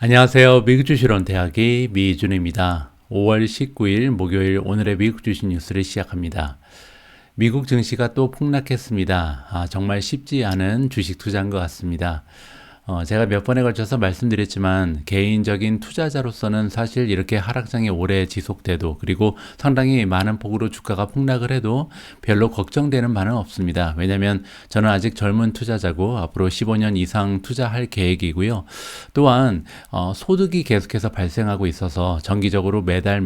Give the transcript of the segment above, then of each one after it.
안녕하세요. 미국 주식론 대학의 미준입니다. 5월 19일 목요일 오늘의 미국 주식 뉴스를 시작합니다. 미국 증시가 또 폭락했습니다. 정말 쉽지 않은 주식 투자인 것 같습니다. 제가 몇 번에 걸쳐서 말씀드렸지만 개인적인 투자자로서는 사실 이렇게 하락장이 오래 지속돼도 그리고 상당히 많은 폭으로 주가가 폭락을 해도 별로 걱정되는 바는 없습니다. 왜냐하면 저는 아직 젊은 투자자고 앞으로 15년 이상 투자할 계획이고요. 또한 소득이 계속해서 발생하고 있어서 정기적으로 매달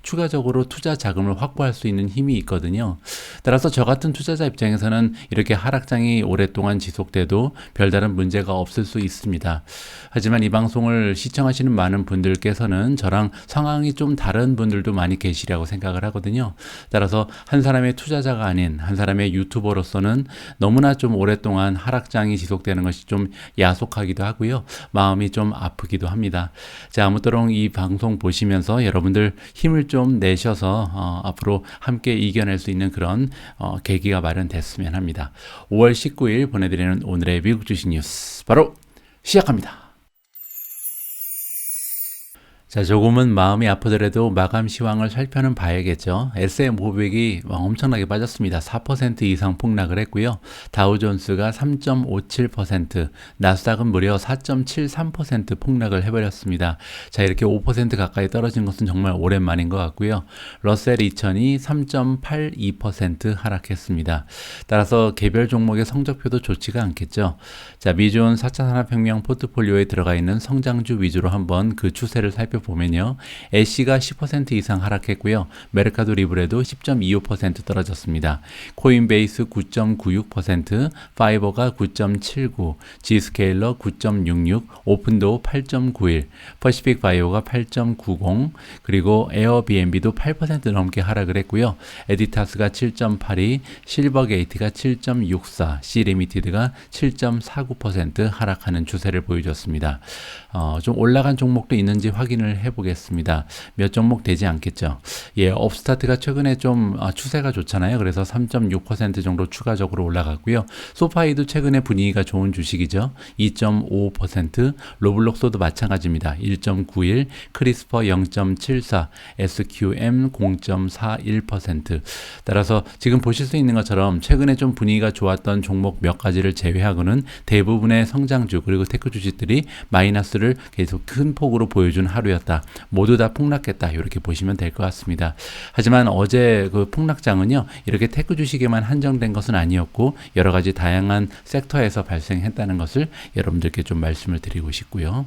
추가적으로 투자 자금을 확보할 수 있는 힘이 있거든요. 따라서 저 같은 투자자 입장에서는 이렇게 하락장이 오랫동안 지속돼도 별다른 문제가 없을 수 있습니다. 하지만 이 방송을 시청하시는 많은 분들께서는 저랑 상황이 좀 다른 분들도 많이 계시라고 생각을 하거든요. 따라서 한 사람의 투자자가 아닌 한 사람의 유튜버로서는 너무나 좀 오랫동안 하락장이 지속되는 것이 좀 야속하기도 하고요. 마음이 좀 아프기도 합니다. 자, 아무쪼록 이 방송 보시면서 여러분들 힘을 좀 내셔서 앞으로 함께 이겨낼 수 있는 그런 계기가 마련됐으면 합니다. 5월 19일 보내드리는 오늘의 미국 주식 뉴스 바로 시작합니다. 자, 조금은 마음이 아프더라도 마감 시황을 살펴는 봐야겠죠. S&P500이 엄청나게 빠졌습니다. 4% 이상 폭락을 했고요. 다우존스가 3.57%, 나스닥은 무려 4.73% 폭락을 해버렸습니다. 자, 이렇게 5% 가까이 떨어진 것은 정말 오랜만인 것 같고요. 러셀 2000이 3.82% 하락했습니다. 따라서 개별 종목의 성적표도 좋지가 않겠죠. 자, 미주온 4차 산업혁명 포트폴리오에 들어가 있는 성장주 위주로 한번 그 추세를 살펴보면요. 애쉬가 10% 이상 하락했고요. 메르카도 리브레도 10.25% 떨어졌습니다. 코인베이스 9.96%, 파이버가 9.79, 지스케일러 9.66, 오픈도어 8.91, 퍼시픽 바이오가 8.90, 그리고 에어비앤비도 8% 넘게 하락을 했고요. 에디타스가 7.82, 실버게이트가 7.64, C리미티드가 7.49% 하락하는 추세를 보여줬습니다. 좀 올라간 종목도 있는지 확인을 해보겠습니다. 몇 종목 되지 않겠죠. 예, 업스타트가 최근에 좀 추세가 좋잖아요. 그래서 3.6% 정도 추가적으로 올라갔고요. 소파이도 최근에 분위기가 좋은 주식이죠. 2.55%, 로블록소도 마찬가지입니다. 1.91, 크리스퍼 0.74, SQM 0.41%. 따라서 지금 보실 수 있는 것처럼 최근에 좀 분위기가 좋았던 종목 몇 가지를 제외하고는 대부분의 성장주 그리고 테크 주식들이 마이너스를 계속 큰 폭으로 보여준 하루였다. 모두 다 폭락했다. 이렇게 보시면 될 것 같습니다. 하지만 어제 그 폭락장은요, 이렇게 테크 주식에만 한정된 것은 아니었고 여러 가지 다양한 섹터에서 발생했다는 것을 여러분들께 좀 말씀을 드리고 싶고요.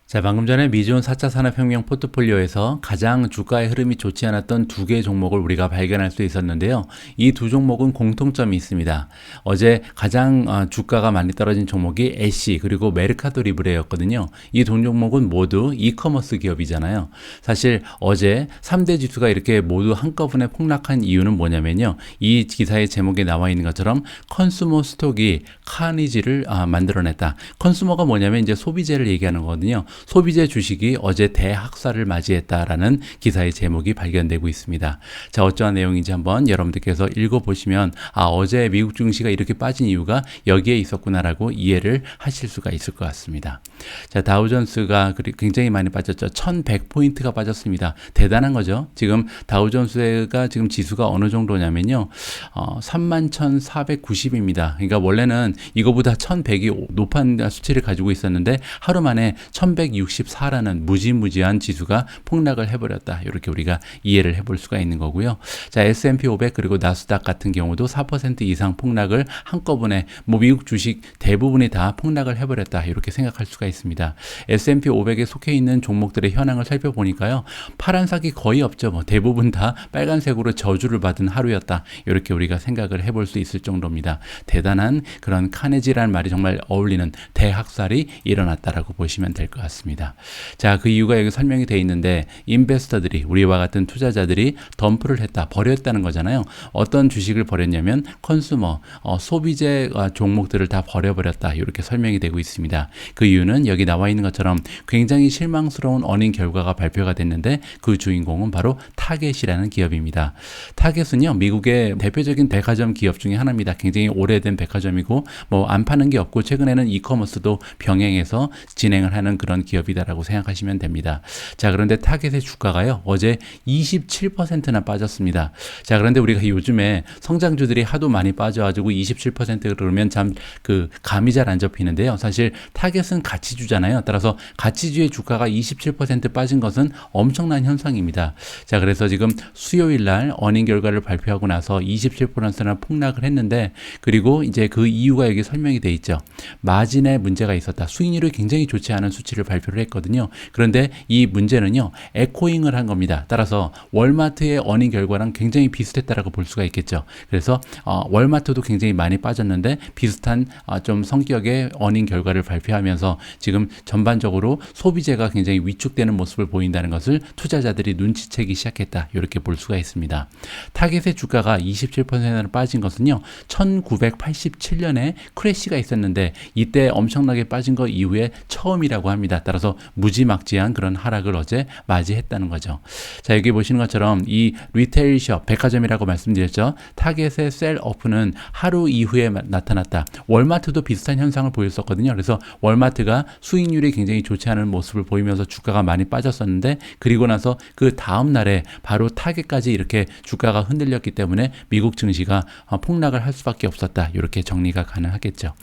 자, 방금 전에 미주온 4차 산업혁명 포트폴리오에서 가장 주가의 흐름이 좋지 않았던 두 개의 종목을 우리가 발견할 수 있었는데요. 이 두 종목은 공통점이 있습니다. 어제 가장 주가가 많이 떨어진 종목이 애쉬 그리고 메르카도 리브레였거든요. 이 두 종목은 모두 이커머스 기업이잖아요. 사실 어제 3대 지수가 이렇게 모두 한꺼번에 폭락한 이유는 뭐냐면요. 이 기사의 제목에 나와 있는 것처럼 컨슈머 스톡이 카니지를 만들어냈다. 컨슈머가 뭐냐면 이제 소비재를 얘기하는 거거든요. 소비재 주식이 어제 대학살을 맞이했다라는 기사의 제목이 발견되고 있습니다. 자, 어떠한 내용인지 한번 여러분들께서 읽어보시면 어제 미국 증시가 이렇게 빠진 이유가 여기에 있었구나라고 이해를 하실 수가 있을 것 같습니다. 자, 다우존스가 굉장히 많이 빠졌죠. 1100포인트가 빠졌습니다. 대단한 거죠. 지금 다우존스가 지금 지수가 어느 정도냐면요. 31,490입니다. 그러니까 원래는 이거보다 1100이 높은 수치를 가지고 있었는데 하루 만에 1164라는 무지무지한 지수가 폭락을 해버렸다. 이렇게 우리가 이해를 해볼 수가 있는 거고요. 자, S&P 500 그리고 나스닥 같은 경우도 4% 이상 폭락을 한꺼번에 미국 주식 대부분이 다 폭락을 해버렸다. 이렇게 생각할 수가 있습니다. S&P 500에 속해 있는 종목들의 현황을 살펴보니까요. 파란색이 거의 없죠. 대부분 다 빨간색으로 저주를 받은 하루였다. 이렇게 우리가 생각을 해볼 수 있을 정도입니다. 대단한 그런 카네지라는 말이 정말 어울리는 대학살이 일어났다라고 보시면 될 것 같습니다. 같습니다. 자, 그 이유가 여기 설명이 되어 있는데 인베스터들이 우리와 같은 투자자들이 덤프를 했다, 버렸다는 거잖아요. 어떤 주식을 버렸냐면 컨슈머, 소비재 종목들을 다 버려버렸다, 이렇게 설명이 되고 있습니다. 그 이유는 여기 나와 있는 것처럼 굉장히 실망스러운 어닝 결과가 발표가 됐는데 그 주인공은 바로 타겟이라는 기업입니다. 타겟은요, 미국의 대표적인 백화점 기업 중에 하나입니다. 굉장히 오래된 백화점이고 뭐 안 파는 게 없고 최근에는 이커머스도 병행해서 진행을 하는 그런 기업이다라고 생각하시면 됩니다. 자, 그런데 타겟의 주가가요, 어제 27%나 빠졌습니다. 자, 그런데 우리가 요즘에 성장주들이 하도 많이 빠져가지고 27% 그러면 참 그 감이 잘 안 잡히는데요. 사실 타겟은 가치주잖아요. 따라서 가치주의 주가가 27% 빠진 것은 엄청난 현상입니다. 자, 그래서 지금 수요일 날 어닝 결과를 발표하고 나서 27%나 폭락을 했는데, 그리고 이제 그 이유가 여기 설명이 돼 있죠. 마진에 문제가 있었다. 수익률이 굉장히 좋지 않은 수치를 발표를 했거든요. 그런데 이 문제는요, 에코잉을 한 겁니다. 따라서 월마트의 어닝 결과랑 굉장히 비슷했다라고 볼 수가 있겠죠. 그래서 월마트도 굉장히 많이 빠졌는데 비슷한 좀 성격의 어닝 결과를 발표하면서 지금 전반적으로 소비재가 굉장히 위축되는 모습을 보인다는 것을 투자자들이 눈치채기 시작했다, 이렇게 볼 수가 있습니다. 타겟의 주가가 27%나 빠진 것은요, 1987년에 크래시가 있었는데 이때 엄청나게 빠진 거 이후에 처음이라고 합니다. 따라서 무지막지한 그런 하락을 어제 맞이했다는 거죠. 자, 여기 보시는 것처럼 이 리테일숍, 백화점이라고 말씀드렸죠. 타겟의 셀오프는 하루 이후에 나타났다. 월마트도 비슷한 현상을 보였었거든요. 그래서 월마트가 수익률이 굉장히 좋지 않은 모습을 보이면서 주가가 많이 빠졌었는데, 그리고 나서 그 다음 날에 바로 타겟까지 이렇게 주가가 흔들렸기 때문에 미국 증시가 폭락을 할 수밖에 없었다, 이렇게 정리가 가능하겠죠.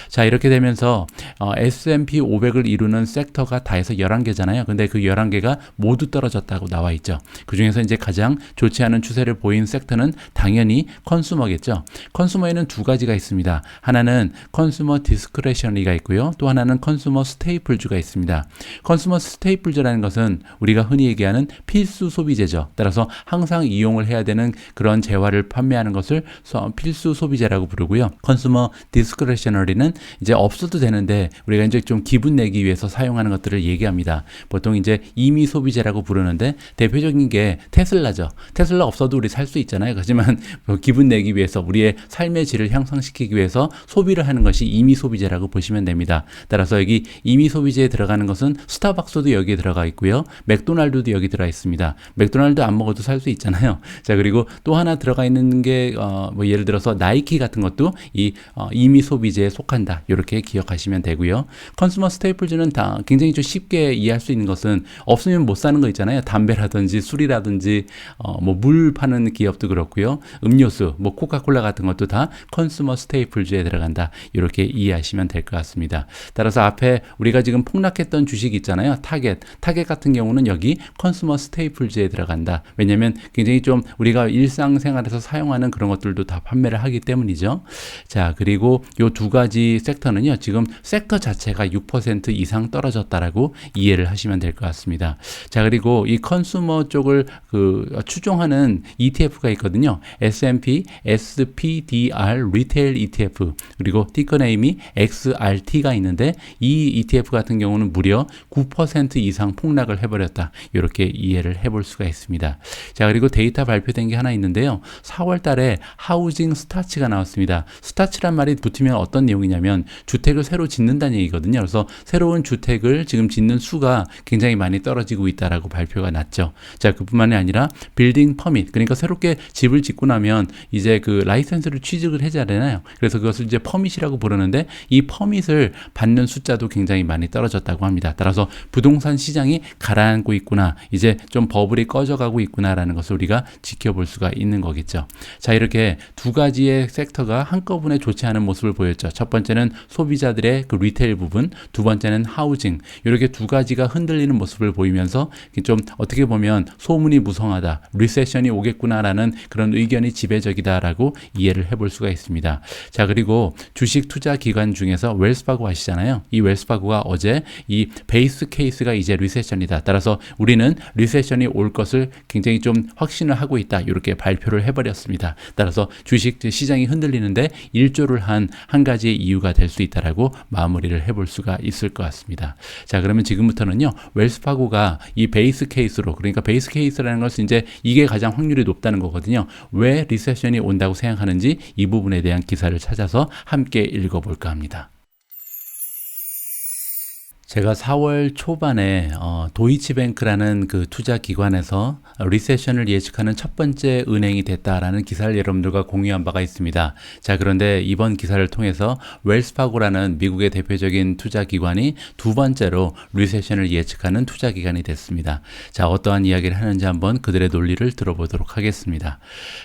자, 이렇게 되면서 S&P 500을 이루는 섹터가 다 해서 11개잖아요. 근데 그 11개가 모두 떨어졌다고 나와 있죠. 그 중에서 이제 가장 좋지 않은 추세를 보인 섹터는 당연히 컨슈머겠죠. 컨슈머에는 두 가지가 있습니다. 하나는 컨슈머 디스크레셔너리가 있고요. 또 하나는 컨슈머 스테이플주가 있습니다. 컨슈머 스테이플주라는 것은 우리가 흔히 얘기하는 필수 소비재죠. 따라서 항상 이용을 해야 되는 그런 재화를 판매하는 것을 필수 소비재라고 부르고요. 컨슈머 디스크레셔너리는 이제 없어도 되는데 우리가 이제 좀 기분 내기 위해서 사용하는 것들을 얘기합니다. 보통 이제 임의 소비재라고 부르는데 대표적인 게 테슬라죠. 테슬라 없어도 우리 살 수 있잖아요. 하지만 기분 내기 위해서 우리의 삶의 질을 향상시키기 위해서 소비를 하는 것이 임의 소비재라고 보시면 됩니다. 따라서 여기 임의 소비재에 들어가는 것은 스타벅스도 여기에 들어가 있고요. 맥도날드도 여기 들어가 있습니다. 맥도날드 안 먹어도 살 수 있잖아요. 자, 그리고 또 하나 들어가 있는 게 뭐 예를 들어서 나이키 같은 것도 이 임의 소비재에 속한다, 이렇게 기억하시면 되고요. 컨슈머 스테이플즈는 다 굉장히 좀 쉽게 이해할 수 있는 것은 없으면 못 사는 거 있잖아요. 담배라든지 술이라든지 뭐 물 파는 기업도 그렇고요. 음료수, 뭐 코카콜라 같은 것도 다 컨슈머 스테이플즈에 들어간다, 이렇게 이해하시면 될 것 같습니다. 따라서 앞에 우리가 지금 폭락했던 주식 있잖아요. 타겟 같은 경우는 여기 컨슈머 스테이플즈에 들어간다. 왜냐하면 굉장히 좀 우리가 일상생활에서 사용하는 그런 것들도 다 판매를 하기 때문이죠. 자, 그리고 요 두 가지 섹터는요, 지금 섹터 자체가 6% 이상 떨어졌다라고 이해를 하시면 될 것 같습니다. 자, 그리고 이 컨슈머 쪽을 추종하는 ETF가 있거든요. S&P SPDR 리테일 ETF, 그리고 티커 네임이 XRT가 있는데 이 ETF 같은 경우는 무려 9% 이상 폭락을 해버렸다, 이렇게 이해를 해볼 수가 있습니다. 자, 그리고 데이터 발표된 게 하나 있는데요. 4월 달에 하우징 스타츠가 나왔습니다. 스타츠란 말이 붙으면 어떤 내용이냐면 주택을 새로 짓는다는 얘기거든요. 그래서 새로운 주택을 지금 짓는 수가 굉장히 많이 떨어지고 있다라고 발표가 났죠. 자, 그뿐만이 아니라 빌딩 퍼밋, 그러니까 새롭게 집을 짓고 나면 이제 그 라이센스를 취득을 해야 되잖아요. 그래서 그것을 이제 퍼밋이라고 부르는데 이 퍼밋을 받는 숫자도 굉장히 많이 떨어졌다고 합니다. 따라서 부동산 시장이 가라앉고 있구나, 이제 좀 버블이 꺼져가고 있구나라는 것을 우리가 지켜볼 수가 있는 거겠죠. 자, 이렇게 두 가지의 섹터가 한꺼번에 좋지 않은 모습을 보였죠. 첫 번째는 소비자들의 그 리테일 부분, 두 번째는 하우징, 이렇게 두 가지가 흔들리는 모습을 보이면서 좀 어떻게 보면 소문이 무성하다, 리세션이 오겠구나라는 그런 의견이 지배적이다라고 이해를 해볼 수가 있습니다. 자, 그리고 주식 투자 기관 중에서 웰스파고 아시잖아요. 이 웰스파고가 어제 이 베이스 케이스가 이제 리세션이다, 따라서 우리는 리세션이 올 것을 굉장히 좀 확신을 하고 있다, 이렇게 발표를 해버렸습니다. 따라서 주식 시장이 흔들리는데 일조를 한 가지의 이유가 될 수 있다라고 마무리를 해볼 수가 있을 것 같습니다. 자, 그러면 지금부터는요, 웰스파고가 이 베이스 케이스로, 그러니까 베이스 케이스라는 것은 이제 이게 가장 확률이 높다는 거거든요. 왜 리세션이 온다고 생각하는지 이 부분에 대한 기사를 찾아서 함께 읽어볼까 합니다. 제가 4월 초반에 도이치뱅크라는 그 투자 기관에서 리세션을 예측하는 첫 번째 은행이 됐다라는 기사를 여러분들과 공유한 바가 있습니다. 자, 그런데 이번 기사를 통해서 웰스파고라는 미국의 대표적인 투자 기관이 두 번째로 리세션을 예측하는 투자 기관이 됐습니다. 자, 어떠한 이야기를 하는지 한번 그들의 논리를 들어보도록 하겠습니다.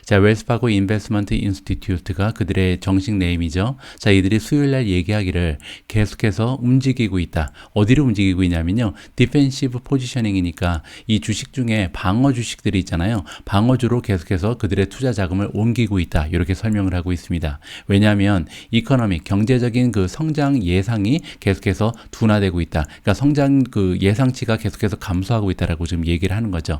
자, 웰스파고 인베스트먼트 인스티튜트가 그들의 정식 네임이죠. 자, 이들이 수요일 날 얘기하기를 계속해서 움직이고 있다. 어디로 움직이고 있냐면요, 디펜시브 포지셔닝이니까 이 주식 중에 방어 주식들이 있잖아요. 방어주로 계속해서 그들의 투자 자금을 옮기고 있다. 이렇게 설명을 하고 있습니다. 왜냐하면 이코노믹 경제적인 그 성장 예상이 계속해서 둔화되고 있다. 그러니까 성장 그 예상치가 계속해서 감소하고 있다라고 지금 얘기를 하는 거죠.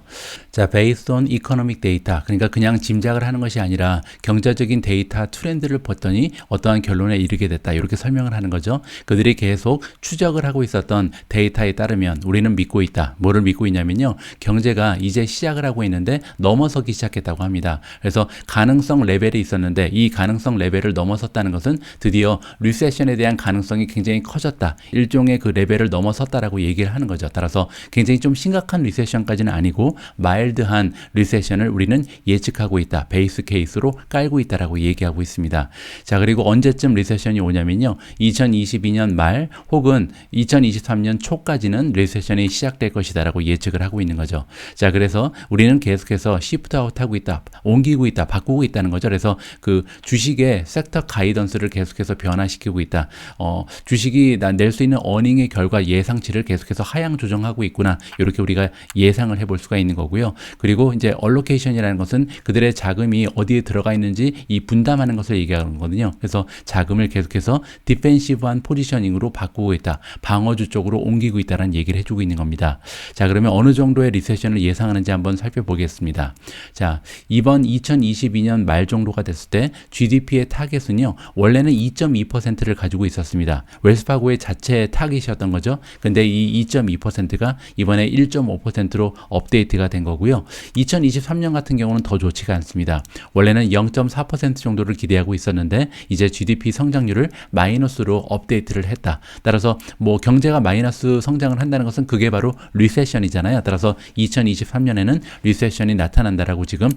자, based on economic data, 그러니까 그냥 짐작을 하는 것이 아니라 경제적인 데이터 트렌드를 봤더니 어떠한 결론에 이르게 됐다. 이렇게 설명을 하는 거죠. 그들이 계속 추적을 하고 있었던 데이터에 따르면 우리는 믿고 있다. 뭐를 믿고 있냐면요, 경제가 이제 시작을 하고 있는데 넘어서기 시작했다고 합니다. 그래서 가능성 레벨이 있었는데 이 가능성 레벨을 넘어섰다는 것은 드디어 리세션에 대한 가능성이 굉장히 커졌다. 일종의 그 레벨을 넘어섰다라고 얘기를 하는 거죠. 따라서 굉장히 좀 심각한 리세션까지는 아니고 마일드한 리세션을 우리는 예측하고 있다. 베이스 케이스로 깔고 있다라고 얘기하고 있습니다. 자, 그리고 언제쯤 리세션이 오냐면요, 2022년 말 혹은 2023년 초까지는 리세션이 시작될 것이다라고 예측을 하고 있는 거죠. 자, 그래서 우리는 계속해서 시프트 아웃하고 있다, 옮기고 있다, 바꾸고 있다는 거죠. 그래서 그 주식의 섹터 가이던스를 계속해서 변화시키고 있다. 주식이 낼 수 있는 어닝의 결과 예상치를 계속해서 하향 조정하고 있구나. 이렇게 우리가 예상을 해볼 수가 있는 거고요. 그리고 이제 얼로케이션이라는 것은 그들의 자금이 어디에 들어가 있는지 이 분담하는 것을 얘기하는 거거든요. 그래서 자금을 계속해서 디펜시브한 포지셔닝으로 바꾸고 있다. 방어주 쪽으로 옮기고 있다는 얘기를 해주고 있는 겁니다. 자, 그러면 어느 정도의 리세션을 예상하는지 한번 살펴보겠습니다. 자, 이번 2022년 말 정도가 됐을 때 GDP의 타겟은요, 원래는 2.2%를 가지고 있었습니다. 웰스파고의 자체 타겟이었던 거죠. 근데 이 2.2%가 이번에 1.5%로 업데이트가 된 거고요. 2023년 같은 경우는 더 좋지가 않습니다. 원래는 0.4% 정도를 기대하고 있었는데 이제 GDP 성장률을 마이너스로 업데이트를 했다. 따라서 뭐 경제가 마이너스 성장을 한다는 것은 그게 바로 리세션이잖아요. 따라서 2023년에는 리세션이 나타난다라고 지금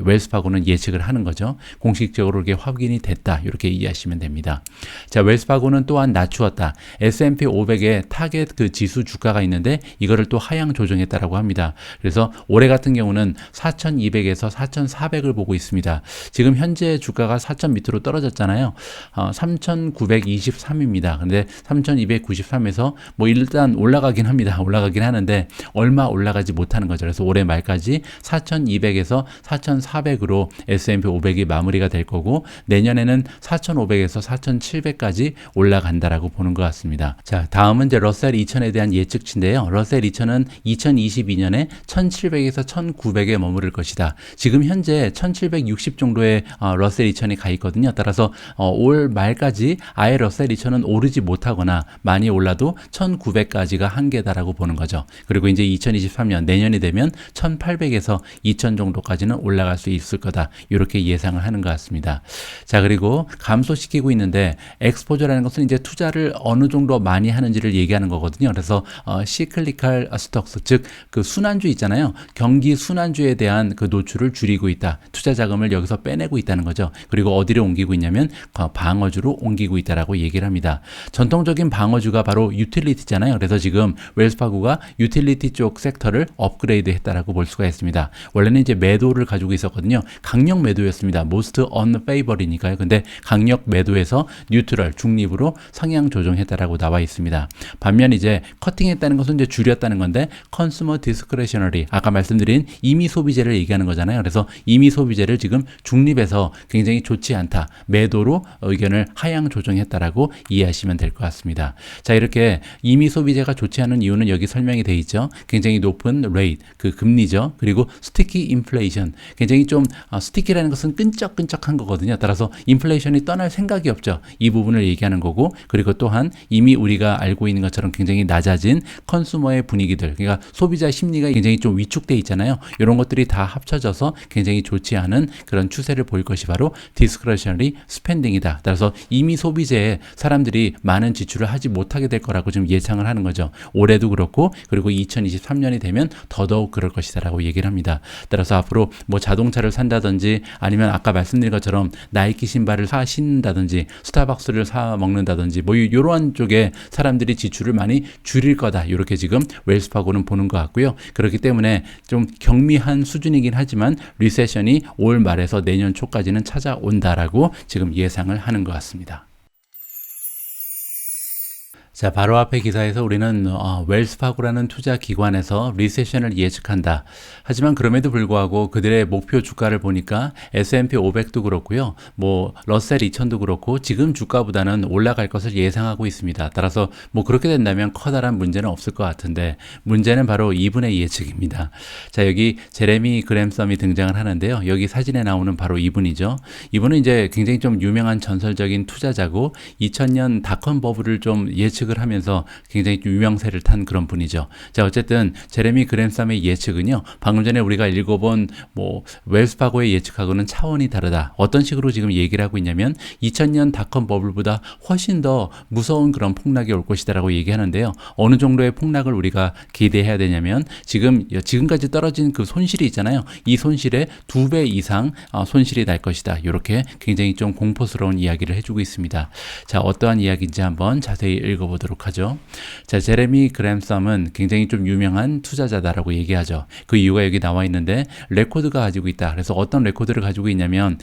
웰스파고는 예측을 하는 거죠. 공식적으로 이게 확인이 됐다. 이렇게 이해하시면 됩니다. 자, 웰스파고는 또한 낮추었다. S&P 500의 타겟 그 지수 주가가 있는데 이거를 또 하향 조정했다라고 합니다. 그래서 올해 같은 경우는 4,200에서 4,400을 보고 있습니다. 지금 현재 주가가 4,000 밑으로 떨어졌잖아요. 3,923입니다. 근데 3,293에서 뭐 일단 올라가긴 합니다. 올라가긴 하는데 얼마 올라가지 못하는 거죠. 그래서 올해 말까지 4,200에서 4,400으로 S&P 500이 마무리가 될 거고 내년에는 4,500에서 4,700까지 올라간다라고 보는 것 같습니다. 자, 다음은 이제 러셀 2000에 대한 예측치인데요. 러셀 2000은 2022년에 1,700에서 1,900에 머무를 것이다. 지금 현재 1,760 정도의 러셀 2000이 가 있거든요. 따라서 올 말까지 아예 러셀 2000은 오르지 못하거나 많이 올라도 1,900까지가 한계다라고 보는 거죠. 그리고 이제 2023년 내년이 되면 1,800에서 2,000 정도까지는 올라갈 수 있을 거다. 이렇게 예상을 하는 것 같습니다. 자, 그리고 감소시키고 있는데 엑스포저라는 것은 이제 투자를 어느 정도 많이 하는지를 얘기하는 거거든요. 그래서 시클리칼 스톡스, 즉 그 순환주 있잖아요. 경기 순환주에 대한 그 노출을 줄이고 있다. 투자 자금을 여기서 빼내고 있다는 거죠. 그리고 어디로 옮기고 있냐면 방어주로 옮기고 있다라고 얘기를 합니다. 전통적인 방어주가 바로 유틸리티잖아요. 그래서 지금 웰스파고가 유틸리티 쪽 섹터를 업그레이드 했다라고 볼 수가 있습니다. 원래는 이제 매도를 가지고 있었거든요. 강력 매도였습니다. most unfavor이니까요. 근데 강력 매도에서 뉴트럴, 중립으로 성향 조정했다라고 나와 있습니다. 반면 이제 커팅했다는 것은 이제 줄였다는 건데 consumer discretionary, 아까 말씀드린 임의 소비재를 얘기하는 거잖아요. 그래서 임의 소비재를 지금 중립에서 굉장히 좋지 않다. 매도로 의견을 하향 조정했다라고 이해하시면 될 것 같습니다. 자, 이렇게 이미 소비재가 좋지 않은 이유는 여기 설명이 돼 있죠. 굉장히 높은 레이트, 그 금리죠. 그리고 스티키 인플레이션, 굉장히 좀 스티키라는 것은 끈적끈적한 거거든요. 따라서 인플레이션이 떠날 생각이 없죠. 이 부분을 얘기하는 거고, 그리고 또한 이미 우리가 알고 있는 것처럼 굉장히 낮아진 컨슈머의 분위기들, 그러니까 소비자 심리가 굉장히 좀 위축돼 있잖아요. 이런 것들이 다 합쳐져서 굉장히 좋지 않은 그런 추세를 보일 것이 바로 discretionary spending이다. 따라서 이미 소비재에 사람들이 많은 지출을 하지 못하게 될 거라고 지금 예상을 하는 거죠. 올해도 그렇고, 그리고 2023년이 되면 더더욱 그럴 것이다라고 얘기를 합니다. 따라서 앞으로 뭐 자동차를 산다든지, 아니면 아까 말씀드린 것처럼 나이키 신발을 사 신는다든지, 스타벅스를 사 먹는다든지, 뭐 이러한 쪽에 사람들이 지출을 많이 줄일 거다. 이렇게 지금 웰스파고는 보는 것 같고요. 그렇기 때문에 좀 경미한 수준이긴 하지만 리세션이 올 말에서 내년 초까지는 찾아온다라고 지금 예상을 하는 것 같습니다. 자, 바로 앞에 기사에서 우리는 웰스파고라는 투자 기관에서 리세션을 예측한다. 하지만 그럼에도 불구하고 그들의 목표 주가를 보니까 S&P 500도 그렇고요. 뭐 러셀 2000도 그렇고 지금 주가보다는 올라갈 것을 예상하고 있습니다. 따라서 뭐 그렇게 된다면 커다란 문제는 없을 것 같은데, 문제는 바로 이분의 예측입니다. 자, 여기 제레미 그램썸이 등장을 하는데요. 여기 사진에 나오는 바로 이분이죠. 이분은 이제 굉장히 좀 유명한 전설적인 투자자고 2000년 닷컴 버블을 좀 예측을 하면서 굉장히 유명세를 탄 그런 분이죠. 자, 어쨌든 제레미 그램썸의 예측은요, 방금 전에 우리가 읽어본 뭐 웰스파고의 예측하고는 차원이 다르다. 어떤 식으로 지금 얘기를 하고 있냐면 2000년 닷컴 버블보다 훨씬 더 무서운 그런 폭락이 올 것이다라고 얘기하는데요. 어느 정도의 폭락을 우리가 기대해야 되냐면 지금까지 떨어진 그 손실이 있잖아요. 이 손실의 2배 이상 손실이 날 것이다. 이렇게 굉장히 좀 공포스러운 이야기를 해주고 있습니다. 자, 어떠한 이야기인지 한번 자세히 읽어보도록 하죠. 자, 제레미 그램썸은 굉장히 좀 유명한 투자자다라고 얘기하죠. 그 이유가 여기 나와 있는데, 레코드가 가지고 있다. 그래서 어떤 레코드를 가지고 있냐면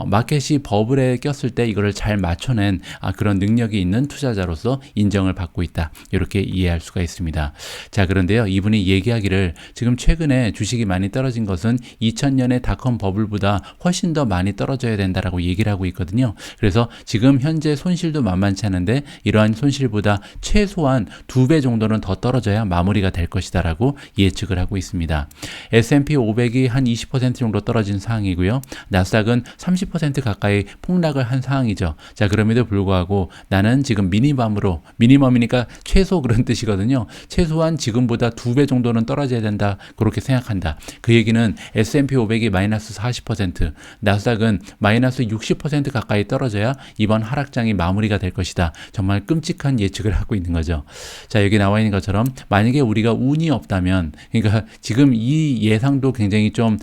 마켓이 버블에 꼈을 때 이거를 잘 맞춰낸 그런 능력이 있는 투자자로서 인정을 받고 있다. 이렇게 이해할 수가 있습니다. 자, 그런데요, 이분이 얘기하기를 지금 최근에 주식이 많이 떨어진 것은 2000년의 닷컴 버블보다 훨씬 더 많이 떨어져야 된다라고 얘기를 하고 있거든요. 그래서 지금 현재 손실도 만만치 않은데 이러한 손실보다 최소한 2배 정도는 더 떨어져야 마무리가 될 것이다 라고 예측을 하고 있습니다. S&P 500이 한 20% 정도 떨어진 상황이고요. 나스닥은 30% 가까이 폭락을 한 상황이죠. 자, 그럼에도 불구하고 나는 지금 미니멈이니까 최소 그런 뜻이거든요. 최소한 지금보다 2배 정도는 떨어져야 된다. 그렇게 생각한다. 그 얘기는 S&P 500이 마이너스 40%, 나스닥은 마이너스 60% 가까이 떨어져야 이번 하락장이 마무리가 될 것이다. 정말 끔찍한 예측을 하고 있는 거죠. 자, 여기 나와 있는 것처럼 만약에 우리가 운이 없다면, 그러니까 지금 이 예상도 굉장히 좀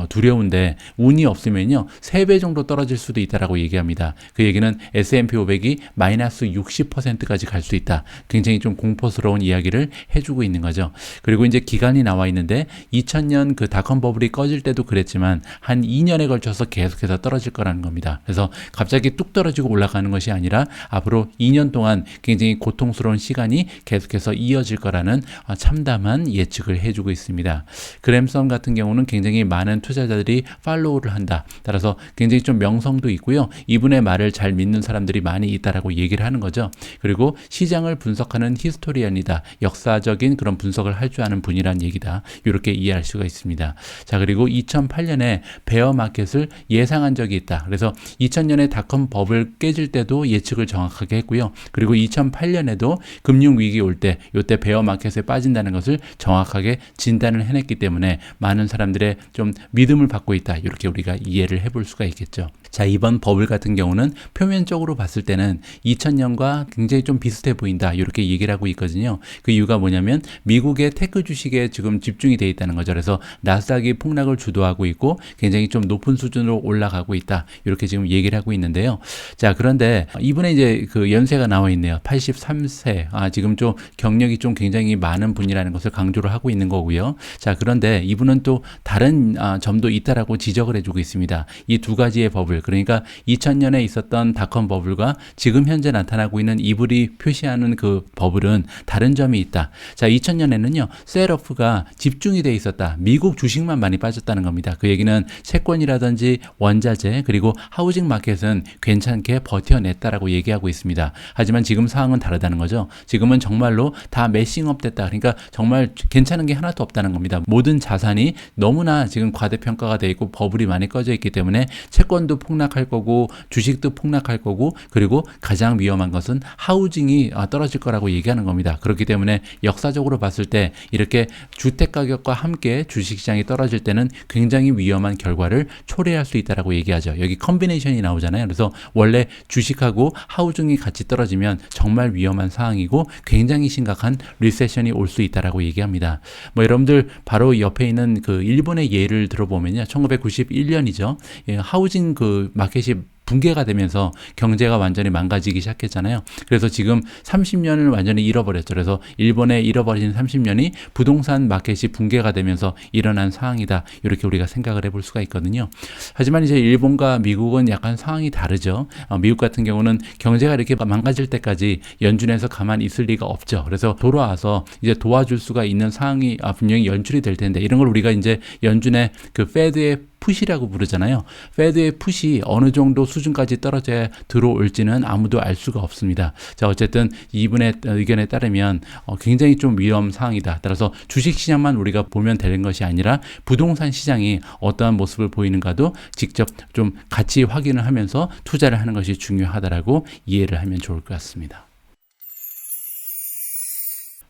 두려운데, 운이 없으면요 3배 정도 떨어질 수도 있다라고 얘기합니다. 그 얘기는 S&P 500이 마이너스 60%까지 갈 수 있다. 굉장히 좀 공포스러운 이야기를 해주고 있는 거죠. 그리고 이제 기간이 나와 있는데 2000년 그 닷컴 버블이 꺼질 때도 그랬지만 한 2년에 걸쳐서 계속해서 떨어질 거라는 겁니다. 그래서 갑자기 뚝 떨어지고 올라가는 것이 아니라 앞으로 2년 동안 굉장히 고통스러운 시간이 계속해서 이어질 거라는 참담한 예측을 해주고 있습니다. 그램썸 같은 경우는 굉장히 많은 투자자들이 팔로우를 한다. 따라서 굉장히 좀 명성도 있고요. 이분의 말을 잘 믿는 사람들이 많이 있다라고 얘기를 하는 거죠. 그리고 시장을 분석하는 히스토리언이다. 역사적인 그런 분석을 할 줄 아는 분이란 얘기다. 이렇게 이해할 수가 있습니다. 자, 그리고 2008년에 베어 마켓을 예상한 적이 있다. 그래서 2000년에 닷컴 버블 깨질 때도 예측을 정확하게 했고요. 그리고 2008년에도 금융위기 올 때, 이때 베어 마켓에 빠진다는 것을 정확하게 진단을 해냈기 때문에 많은 사람들의 좀 믿음을 받고 있다. 이렇게 우리가 이해를 해볼 수가 있겠죠. 자, 이번 버블 같은 경우는 표면적으로 봤을 때는 2000년과 굉장히 좀 비슷해 보인다. 이렇게 얘기를 하고 있거든요. 그 이유가 뭐냐면 미국의 테크 주식에 지금 집중이 돼 있다는 거죠. 그래서 나스닥이 폭락을 주도하고 있고 굉장히 좀 높은 수준으로 올라가고 있다. 이렇게 지금 얘기를 하고 있는데요. 자, 그런데 이분의 이제 그 연세가 나와 있네요. 83세. 지금 좀 경력이 좀 굉장히 많은 분이라는 것을 강조를 하고 있는 거고요. 자, 그런데 이분은 또 다른 점도 있다라고 지적을 해주고 있습니다. 이 두 가지의 버블, 그러니까 2000년에 있었던 닷컴 버블과 지금 현재 나타나고 있는 이분이 표시하는 그 버블은 다른 점이 있다. 자, 2000년에는요 셀오프가 집중이 돼 있었다. 미국 주식만 많이 빠졌다는 겁니다. 그 얘기는 채권이라든지 원자재 그리고 하우징 마켓은 괜찮게 버텨냈다라고 얘기하고 있습니다. 하지만 지금 상황은 다르다. 중요하다는 거죠. 지금은 정말로 다 매싱업 됐다. 그러니까 정말 괜찮은 게 하나도 없다는 겁니다. 모든 자산이 너무나 지금 과대평가가 돼 있고 버블이 많이 꺼져 있기 때문에 채권도 폭락할 거고 주식도 폭락할 거고, 그리고 가장 위험한 것은 하우징이 떨어질 거라고 얘기하는 겁니다. 그렇기 때문에 역사적으로 봤을 때 이렇게 주택 가격과 함께 주식시장이 떨어질 때는 굉장히 위험한 결과를 초래할 수 있다라고 얘기하죠. 여기 컨비네이션이 나오잖아요. 그래서 원래 주식하고 하우징이 같이 떨어지면 정말 위험한 상황이고 굉장히 심각한 리세션이 올 수 있다라고 얘기합니다. 뭐 여러분들 바로 옆에 있는 그 일본의 예를 들어보면요, 1991년이죠. 하우징 그 마켓이 붕괴가 되면서 경제가 완전히 망가지기 시작했잖아요. 그래서 지금 30년을 완전히 잃어버렸죠. 그래서 일본에 잃어버린 30년이 부동산 마켓이 붕괴가 되면서 일어난 상황이다. 이렇게 우리가 생각을 해볼 수가 있거든요. 하지만 이제 일본과 미국은 약간 상황이 다르죠. 미국 같은 경우는 경제가 이렇게 망가질 때까지 연준에서 가만히 있을 리가 없죠. 그래서 돌아와서 이제 도와줄 수가 있는 상황이 분명히 연출이 될 텐데, 이런 걸 우리가 이제 연준의 그 페드의 풋이라고 부르잖아요. 페드의 풋이 어느 정도 수준까지 떨어져야 들어올지는 아무도 알 수가 없습니다. 자, 어쨌든 이분의 의견에 따르면 굉장히 좀 위험 상황이다. 따라서 주식시장만 우리가 보면 되는 것이 아니라 부동산 시장이 어떠한 모습을 보이는가도 직접 좀 같이 확인을 하면서 투자를 하는 것이 중요하다라고 이해를 하면 좋을 것 같습니다.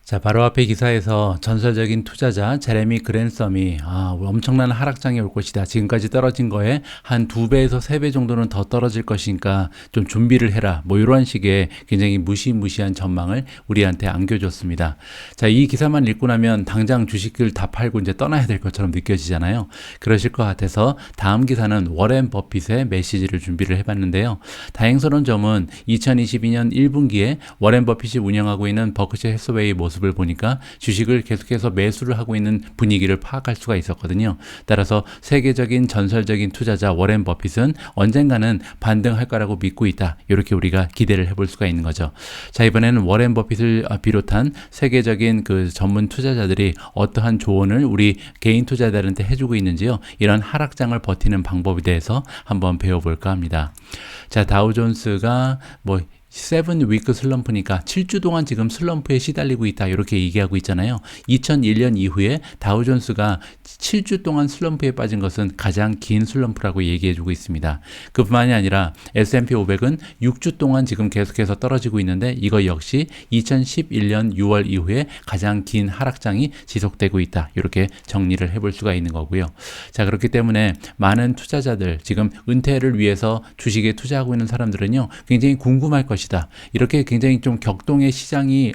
자, 바로 앞에 기사에서 전설적인 투자자 제레미 그랜섬이 엄청난 하락장이 올 것이다. 지금까지 떨어진 거에 한 2배에서 3배 정도는 더 떨어질 것이니까 좀 준비를 해라. 뭐 이런 식의 굉장히 무시무시한 전망을 우리한테 안겨줬습니다. 자, 이 기사만 읽고 나면 당장 주식을 다 팔고 이제 떠나야 될 것처럼 느껴지잖아요. 그러실 것 같아서 다음 기사는 워렌 버핏의 메시지를 준비를 해봤는데요. 다행스러운 점은 2022년 1분기에 워렌 버핏이 운영하고 있는 버크셔 해서웨이 모습 을 보니까 주식을 계속해서 매수를 하고 있는 분위기를 파악할 수가 있었거든요. 따라서 세계적인 전설적인 투자자 워렌 버핏은 언젠가는 반등할 거라고 믿고 있다. 이렇게 우리가 기대를 해볼 수가 있는 거죠. 자, 이번에는 워렌 버핏을 비롯한 세계적인 그 전문 투자자들이 어떠한 조언을 우리 개인 투자자들한테 해주고 있는지요. 이런 하락장을 버티는 방법에 대해서 한번 배워볼까 합니다. 자, 다우존스가 7위크 슬럼프니까 7주 동안 지금 슬럼프에 시달리고 있다. 이렇게 얘기하고 있잖아요. 2001년 이후에 다우존스가 7주 동안 슬럼프에 빠진 것은 가장 긴 슬럼프라고 얘기해주고 있습니다. 그뿐만이 아니라 S&P 500은 6주 동안 지금 계속해서 떨어지고 있는데 이거 역시 2011년 6월 이후에 가장 긴 하락장이 지속되고 있다. 이렇게 정리를 해볼 수가 있는 거고요. 자, 그렇기 때문에 많은 투자자들, 지금 은퇴를 위해서 주식에 투자하고 있는 사람들은요, 굉장히 궁금할 것이다. 이렇게 굉장히 좀 격동의 시장이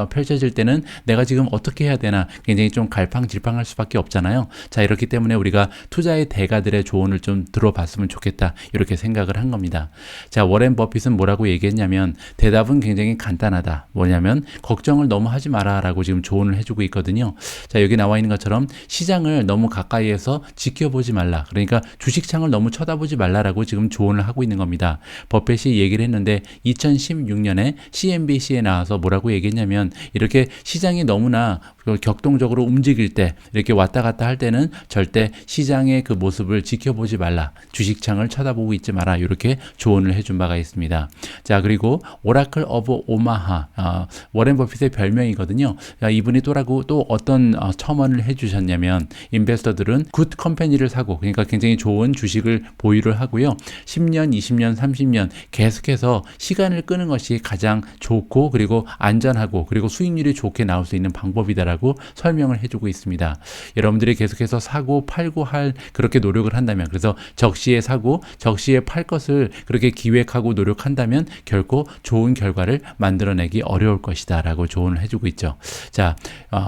펼쳐질 때는 내가 지금 어떻게 해야 되나 굉장히 좀 갈팡질팡할 수밖에 없잖아요. 자, 이렇기 때문에 우리가 투자의 대가들의 조언을 좀 들어봤으면 좋겠다. 이렇게 생각을 한 겁니다. 자, 워렌 버핏은 뭐라고 얘기했냐면 대답은 굉장히 간단하다. 뭐냐면 걱정을 너무 하지 마라 라고 지금 조언을 해주고 있거든요. 자, 여기 나와 있는 것처럼 시장을 너무 가까이에서 지켜보지 말라. 그러니까 주식창을 너무 쳐다보지 말라라고 지금 조언을 하고 있는 겁니다. 버핏이 얘기를 했는데 2016년에 CNBC에 나와서 뭐라고 얘기했냐면 이렇게 시장이 너무나 격동적으로 움직일 때, 이렇게 왔다 갔다 할 때는 절대 시장의 그 모습을 지켜보지 말라. 주식창을 쳐다보고 있지 마라. 이렇게 조언을 해준 바가 있습니다. 자, 그리고 오라클 오브 오마하, 워렌 버핏의 별명이거든요. 이분이 또 어떤 첨언을 해주셨냐면 인베스터들은 굿 컴퍼니를 사고, 그러니까 굉장히 좋은 주식을 보유를 하고요. 10년, 20년, 30년 계속해서 시간을 끄는 것이 가장 좋고 그리고 안전하고 그리고 수익률이 좋게 나올 수 있는 방법이다라고 설명을 해주고 있습니다. 여러분들이 계속해서 사고 팔고 그렇게 노력을 한다면, 그래서 적시에 사고 적시에 팔 것을 그렇게 기획하고 노력한다면 결코 좋은 결과를 만들어내기 어려울 것이다 라고 조언을 해주고 있죠. 자,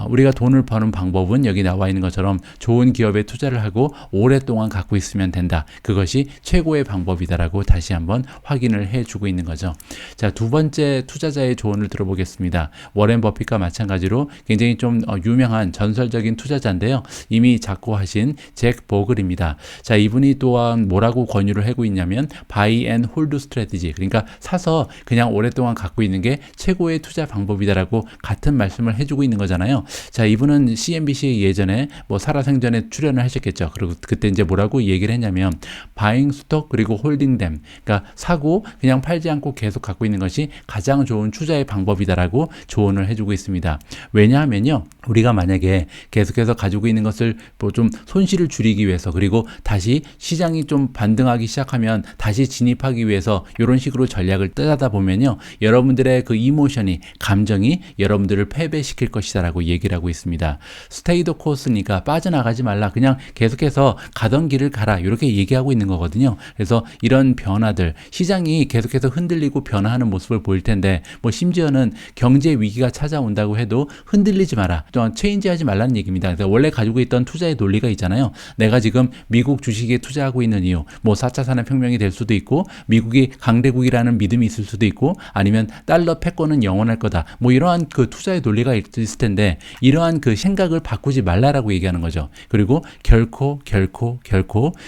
우리가 돈을 버는 방법은 여기 나와 있는 것처럼 좋은 기업에 투자를 하고 오랫동안 갖고 있으면 된다. 그것이 최고의 방법이다라고 다시 한번 확인을 해주고 있는 거죠. 자, 두 번째 투자자의 조언을 들어보겠습니다. 워렌 버핏과 마찬가지로 굉장히 좀 유명한 전설적인 투자자인데요. 이미 작고하신 잭 보글입니다. 자, 이분이 또한 뭐라고 권유를 하고 있냐면 바이 앤 홀드 스트래티지, 그러니까 사서 그냥 오랫동안 갖고 있는 게 최고의 투자 방법이다라고 같은 말씀을 해주고 있는 거잖아요. 자, 이분은 CNBC에 예전에 살아생전에 출연을 하셨겠죠. 그리고 그때 이제 뭐라고 얘기를 했냐면 바잉 스톡 그리고 홀딩 댐, 그러니까 사고 그냥 팔지 않고 계속 갖고 갖고 있는 것이 가장 좋은 투자의 방법이다라고 조언을 해주고 있습니다. 왜냐하면요, 우리가 만약에 계속해서 가지고 있는 것을 뭐 좀 손실을 줄이기 위해서, 그리고 다시 시장이 좀 반등하기 시작하면 다시 진입하기 위해서 이런 식으로 전략을 짜다 보면요, 여러분들의 그 이모션이, 감정이 여러분들을 패배시킬 것이다라고 얘기를 하고 있습니다. 스테이 더 코스니까 빠져나가지 말라, 그냥 계속해서 가던 길을 가라, 이렇게 얘기하고 있는 거거든요. 그래서 이런 변화들, 시장이 계속해서 흔들리고 변화하는 모습을 보일 텐데, 뭐 심지어는 경제 위기가 찾아온다고 해도 흔들리지 마라, 또한 체인지하지 말라는 얘기입니다. 그래서 원래 가지고 있던 투자의 논리가 있잖아요. 내가 지금 미국 주식에 투자하고 있는 이유, 뭐 4차 산업혁명이 될 수도 있고, 미국이 강대국이라는 믿음이 있을 수도 있고, 아니면 달러 패권은 영원할 거다, 뭐 이러한 그 투자의 논리가 있을 텐데, 이러한 그 생각을 바꾸지 말라라고 얘기하는 거죠. 그리고 결코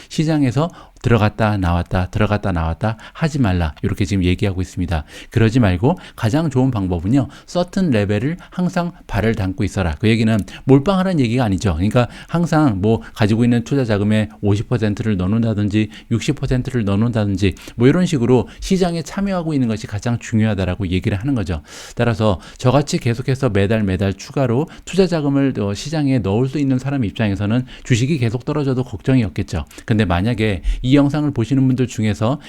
시장에서 들어갔다 나왔다 하지 말라, 이렇게 지금 얘기하고 있습니다. 그러지 말고 가장 좋은 방법은요, certain 레벨을 항상 발을 담고 있어라. 그 얘기는 몰빵하라는 얘기가 아니죠. 그러니까 항상 뭐 가지고 있는 투자 자금의 50%를 넣는다든지 60%를 넣는다든지 뭐 이런 식으로 시장에 참여하고 있는 것이 가장 중요하다라고 얘기를 하는 거죠. 따라서 저같이 계속해서 매달 추가로 투자 자금을 시장에 넣을 수 있는 사람 입장에서는 주식이 계속 떨어져도 걱정이 없겠죠. 근데 만약에 이 영상을 보시는 분들 중에서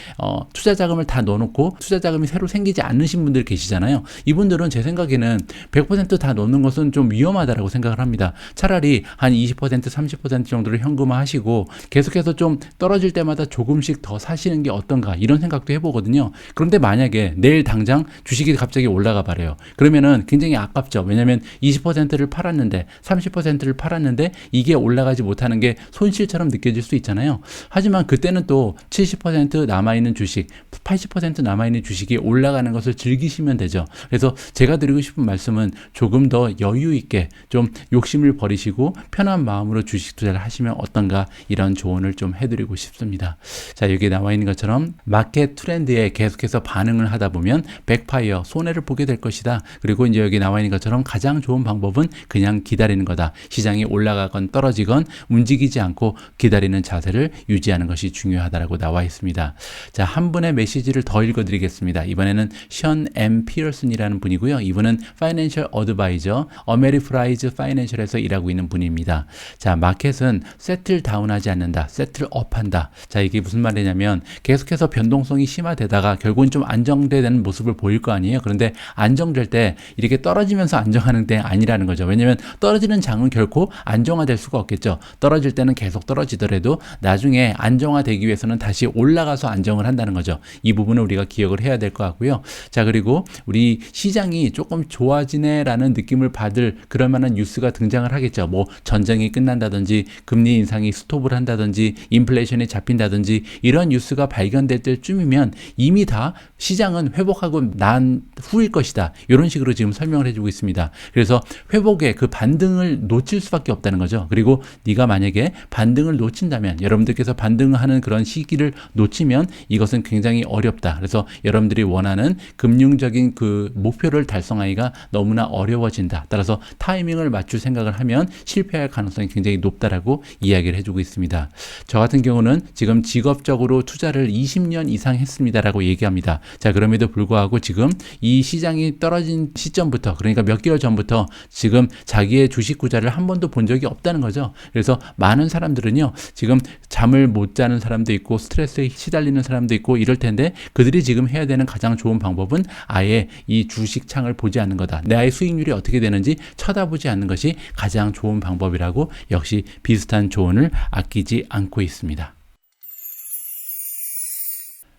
투자 자금을 다 넣어놓고 투자 자금이 새로 생기지 않으신 분들 계시잖아요. 이분들은 제 생각에는 100% 다 넣는 것은 좀 위험하다라고 생각을 합니다. 차라리 한 20%, 30% 정도를 현금화하시고 계속해서 좀 떨어질 때마다 조금씩 더 사시는 게 어떤가, 이런 생각도 해보거든요. 그런데 만약에 내일 당장 주식이 갑자기 올라가 버려요. 그러면은 굉장히 아깝죠. 왜냐하면 20%를 팔았는데 30%를 팔았는데 이게 올라가지 못하는 게 손실처럼 느껴질 수 있잖아요. 하지만 그때는 또 70% 남아있는 주식, 80% 남아있는 주식이 올라가는 것을 즐기시면 되죠. 그래서 제가 드리고 싶은 말씀은 조금 더 여유 있게 좀 욕심을 버리시고 편한 마음으로 주식 투자를 하시면 어떤가, 이런 조언을 좀 해드리고 싶습니다. 자, 여기 나와 있는 것처럼 마켓 트렌드에 계속해서 반응을 하다 보면 백파이어, 손해를 보게 될 것이다. 그리고 이제 여기 나와 있는 것처럼 가장 좋은 방법은 그냥 기다리는 거다. 시장이 올라가건 떨어지건 움직이지 않고 기다리는 자세를 유지하는 것이 중요하다라고 나와 있습니다. 자, 한 분의 메시지를 더 읽어드리겠습니다. 이번에는 션 M. 피어슨이라는 분이고요. 이분은 파이낸셜 어드바이저, 어메리프라이즈 파이낸셜에서 일하고 있는 분입니다. 자, 마켓은 세틀 다운하지 않는다, 세틀 업한다. 자, 이게 무슨 말이냐면 계속해서 변동성이 심화되다가 결국은 좀 안정되는 모습을 보일 거 아니에요. 그런데 안정될 때 이렇게 떨어지면서 안정하는 게 아니라는 거죠. 왜냐하면 떨어지는 장은 결코 안정화될 수가 없겠죠. 떨어질 때는 계속 떨어지더라도 나중에 안정화되기 위해서는 다시 올라가서 안정을 한다는 거죠. 이 부분을 우리가 기억을 해야 될 것 같고요. 자, 그리고 우리 시장이 조금 좋아지네라는 느낌을 받을 그럴 만한 뉴스가 등장을 하겠죠. 뭐 전쟁이 끝난다든지 금리 인상이 스톱을 한다든지 인플레이션이 잡힌다든지 이런 뉴스가 발견될 때쯤이면 이미 다 시장은 회복하고 난 후일 것이다, 이런 식으로 지금 설명을 해주고 있습니다. 그래서 회복의 그 반등을 놓칠 수밖에 없다는 거죠. 그리고 네가 만약에 반등을 놓친다면, 여러분들께서 반등하는 그런 시기를 놓치면 이것은 굉장히 어렵다. 그래서 여러분들이 원하는 금융적인 그 목표를 달성하기가 너무나 어려워진다. 따라서 타이밍을 맞출 생각을 하면 실패할 가능성이 굉장히 높다라고 이야기를 해주고 있습니다. 저 같은 경우는 지금 직업적으로 투자를 20년 이상 했습니다라고 얘기합니다. 자, 그럼에도 불구하고 지금 이 시장이 떨어진 시점부터, 그러니까 몇 개월 전부터 지금 자기의 주식 구자를 한 번도 본 적이 없다는 거죠. 그래서 많은 사람들은요, 지금 잠을 못 자는 사람도 있고 스트레스에 시달리는 사람도 있고 이럴 텐데, 그들이 지금 해야 되는 가장 좋은 방법은 아예 이 주식 창을 보지 않는 거다. 나의 수익률이 어떻게 되는지 쳐다보지 않는 것이 가장 좋은 방법이라고 역시 비슷한 조언을 아끼지 않고 있습니다.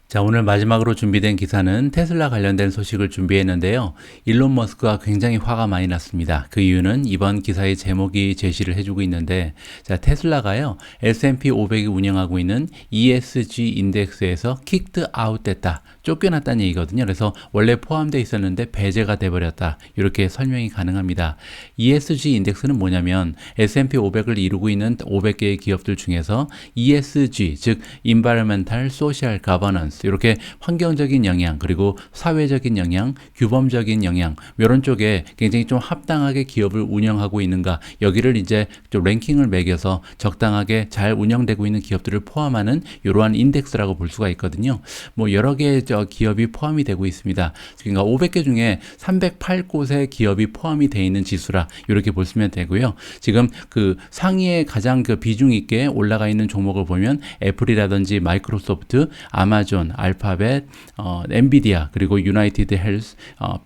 자, 오늘 마지막으로 준비된 기사는 테슬라 관련된 소식을 준비했는데요. 일론 머스크가 굉장히 화가 많이 났습니다. 그 이유는 이번 기사의 제목이 제시를 해주고 있는데, 자, 테슬라가요, S&P 500이 운영하고 있는 ESG 인덱스에서 kicked out 됐다, 쫓겨났다는 얘기거든요. 그래서 원래 포함되어 있었는데 배제가 돼버렸다, 이렇게 설명이 가능합니다. ESG 인덱스는 뭐냐면 S&P 500을 이루고 있는 500개의 기업들 중에서 ESG, 즉 Environmental, Social, Governance, environmental 이렇게 환경적인 영향 그리고 사회적인 영향, 규범적인 영향 이런 쪽에 굉장히 좀 합당하게 기업을 운영하고 있는가 여기를 이제 좀 랭킹을 매겨서 적당하게 잘 운영되고 있는 기업들을 포함하는 이러한 인덱스라고 볼 수가 있거든요. 뭐 여러 개의 기업이 포함이 되고 있습니다. 그러니까 500개 중에 308곳의 기업이 포함이 되어 있는 지수라 이렇게 보시면 되고요. 지금 그 상위에 가장 그 비중 있게 올라가 있는 종목을 보면 애플이라든지 마이크로소프트, 아마존, 알파벳, 엔비디아 그리고 유나이티드 헬스,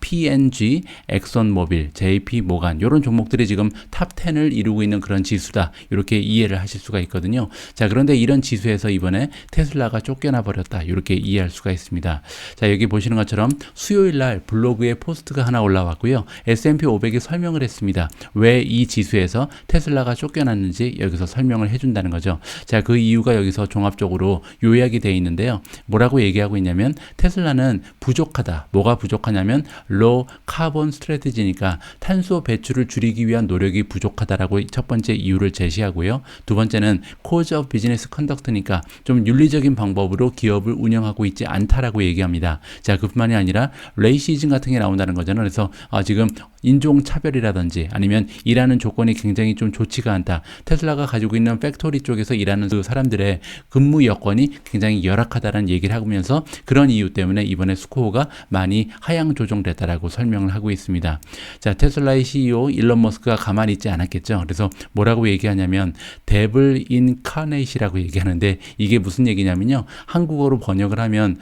P&G, 엑선모빌, JP 모간 이런 종목들이 지금 탑 10을 이루고 있는 그런 지수다 이렇게 이해를 하실 수가 있거든요. 자, 그런데 이런 지수에서 이번에 테슬라가 쫓겨나 버렸다 이렇게 이해할 수가 있습니다. 자, 여기 보시는 것처럼 수요일 날 블로그에 포스트가 하나 올라왔고요. S&P 500이 설명을 했습니다. 왜 이 지수에서 테슬라가 쫓겨났는지 여기서 설명을 해준다는 거죠. 자, 그 이유가 여기서 종합적으로 요약이 되어 있는데요. 뭐라고 얘기하고 있냐면 테슬라는 부족하다. 뭐가 부족하냐면 low carbon strategy니까 탄소 배출을 줄이기 위한 노력이 부족하다라고 첫 번째 이유를 제시하고요. 두 번째는 cause of business conduct니까 좀 윤리적인 방법으로 기업을 운영하고 있지 않다라고 얘기합니다. 자, 그뿐만이 아니라 레이시즘 같은 게 나온다는 거잖아요. 그래서 지금 인종차별이라든지 아니면 일하는 조건이 굉장히 좀 좋지가 않다. 테슬라가 가지고 있는 팩토리 쪽에서 일하는 그 사람들의 근무 여건이 굉장히 열악하다는 얘기를 하면서 그런 이유 때문에 이번에 스코어가 많이 하향 조정됐다라고 설명을 하고 있습니다. 자, 테슬라의 CEO 일론 머스크가 가만히 있지 않았겠죠. 그래서 뭐라고 얘기하냐면 데블 인카네이시라고 얘기하는데 이게 무슨 얘기냐면요. 한국어로 번역을 하면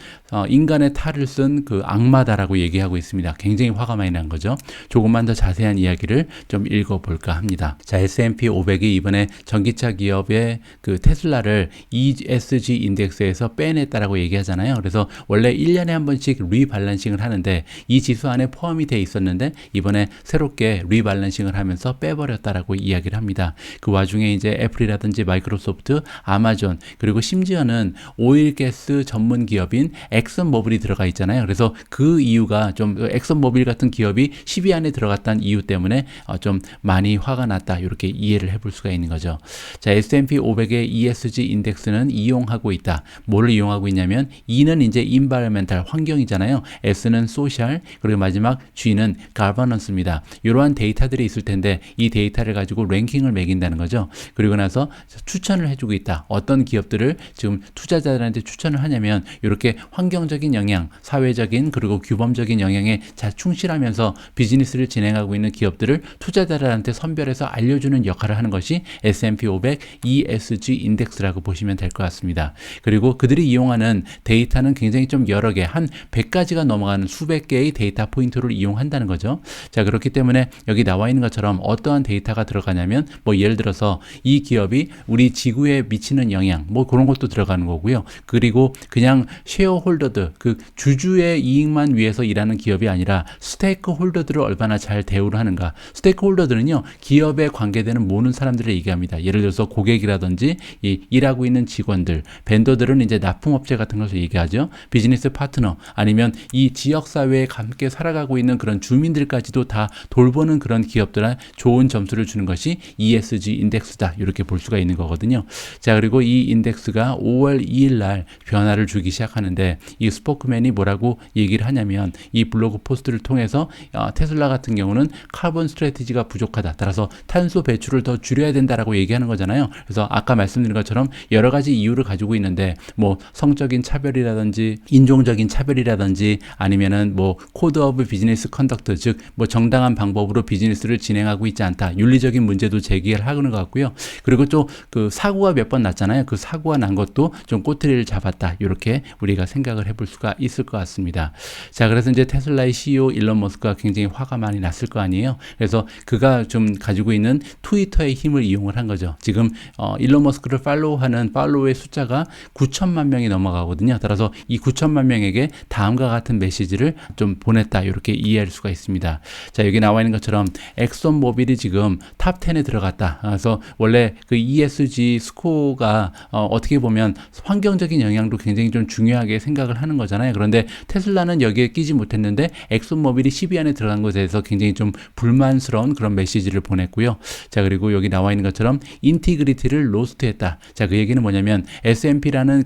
인간의 탈을 쓴 그 악마다라고 얘기하고 있습니다. 굉장히 화가 많이 난 거죠. 조금만 더 자세한 이야기를 좀 읽어볼까 합니다. 자, S&P 500이 이번에 전기차 기업의 그 테슬라를 ESG 인덱스에서 빼냈다라고 얘기하잖아요. 그래서 원래 1년에 한 번씩 리밸런싱을 하는데 이 지수 안에 포함이 돼 있었는데 이번에 새롭게 리밸런싱을 하면서 빼버렸다라고 이야기를 합니다. 그 와중에 이제 애플이라든지 마이크로소프트, 아마존 그리고 심지어는 오일가스 전문 기업인 엑슨모빌이 들어가 있잖아요. 그래서 그 이유가 좀 엑슨모빌 같은 기업이 10위 안에 들어갔다는 이유 때문에 좀 많이 화가 났다 이렇게 이해를 해볼 수가 있는 거죠. 자, S&P 500의 ESG 인덱스는 이용하고 있다. 뭐를 이용하고 있냐면 E는 이제 environmental 환경이잖아요. S는 social 그리고 마지막 G는 governance입니다. 이러한 데이터들이 있을 텐데 이 데이터를 가지고 랭킹을 매긴다는 거죠. 그리고 나서 추천을 해주고 있다. 어떤 기업들을 지금 투자자들한테 추천을 하냐면 이렇게 환경적인 영향, 사회적인 그리고 규범적인 영향에 잘 충실하면서 비즈니스를 진행하고 있는 기업들을 투자자들한테 선별해서 알려주는 역할을 하는 것이 S&P 500 ESG 인덱스라고 보시면 될 것 같습니다. 그리고 그들이 이용하는 데이터는 굉장히 좀 여러 개, 한 100가지가 넘어가는 수백 개의 데이터 포인트를 이용한다는 거죠. 자, 그렇기 때문에 여기 나와 있는 것처럼 어떠한 데이터가 들어가냐면 뭐 예를 들어서 이 기업이 우리 지구에 미치는 영향 뭐 그런 것도 들어가는 거고요. 그리고 그냥 쉐어홀더들 그 주주의 이익만 위해서 일하는 기업이 아니라 스테이크 홀더들을 얼마나 잘 대우를 하는가. 스테이크 홀더들은요 기업에 관계되는 모든 사람들을 얘기합니다. 예를 들어서 고객이라든지 일하고 있는 직원들, 벤더들은 이제 납품업체 같은 것을 얘기하죠. 비즈니스 파트너 아니면 이 지역사회에 함께 살아가고 있는 그런 주민들까지도 다 돌보는 그런 기업들한 좋은 점수를 주는 것이 ESG 인덱스다 이렇게 볼 수가 있는 거거든요. 자, 그리고 이 인덱스가 5월 2일 날 변화를 주기 시작하는데 이 스포크맨이 뭐라고 얘기를 하냐면 이 블로그 포스트를 통해서 테슬라 같은 경우는 카본 스트래티지가 부족하다. 따라서 탄소 배출을 더 줄여야 된다라고 얘기하는 거잖아요. 그래서 아까 말씀드린 것처럼 여러 가지 이유를 가지고 있는데 뭐 성적인 차별이라든지 인종적인 차별이라든지 아니면은 뭐 코드 오브 비즈니스 컨덕트 즉 뭐 정당한 방법으로 비즈니스를 진행하고 있지 않다. 윤리적인 문제도 제기를 하는 것 같고요. 그리고 또 그 사고가 몇 번 났잖아요. 그 사고가 난 것도 좀 꼬투리를 잡았다. 이렇게 우리가 생각을 해볼 수가 있을 것 같습니다. 자, 그래서 이제 테슬라의 CEO 일론 머스크가 굉장히 화가 많이 났을 거 아니에요. 그래서 그가 좀 가지고 있는 트위터의 힘을 이용을 한 거죠. 지금 일론 머스크를 팔로우하는 팔로우의 숫자가 9천만 명이 넘어가거든요. 따라서 이 9천만 명에게 다음과 같은 메시지를 좀 보냈다. 이렇게 이해할 수가 있습니다. 자, 여기 나와 있는 것처럼 엑선모빌이 지금 탑 10에 들어갔다. 그래서 원래 그 ESG 스코어가 어떻게 보면 환경적인 영향도 굉장히 좀 중요하게 생각을 하는 거잖아요. 그런데 테슬라는 여기에 끼지 못했는데 엑선모빌이 10위 안에 들어간 것에 대해서 굉장히 좀 불만스러운 그런 메시지를 보냈고요. 자, 그리고 여기 나와 있는 것처럼 인티그리티를 로스트했다. 자, 그 얘기는 뭐냐면 S&P라는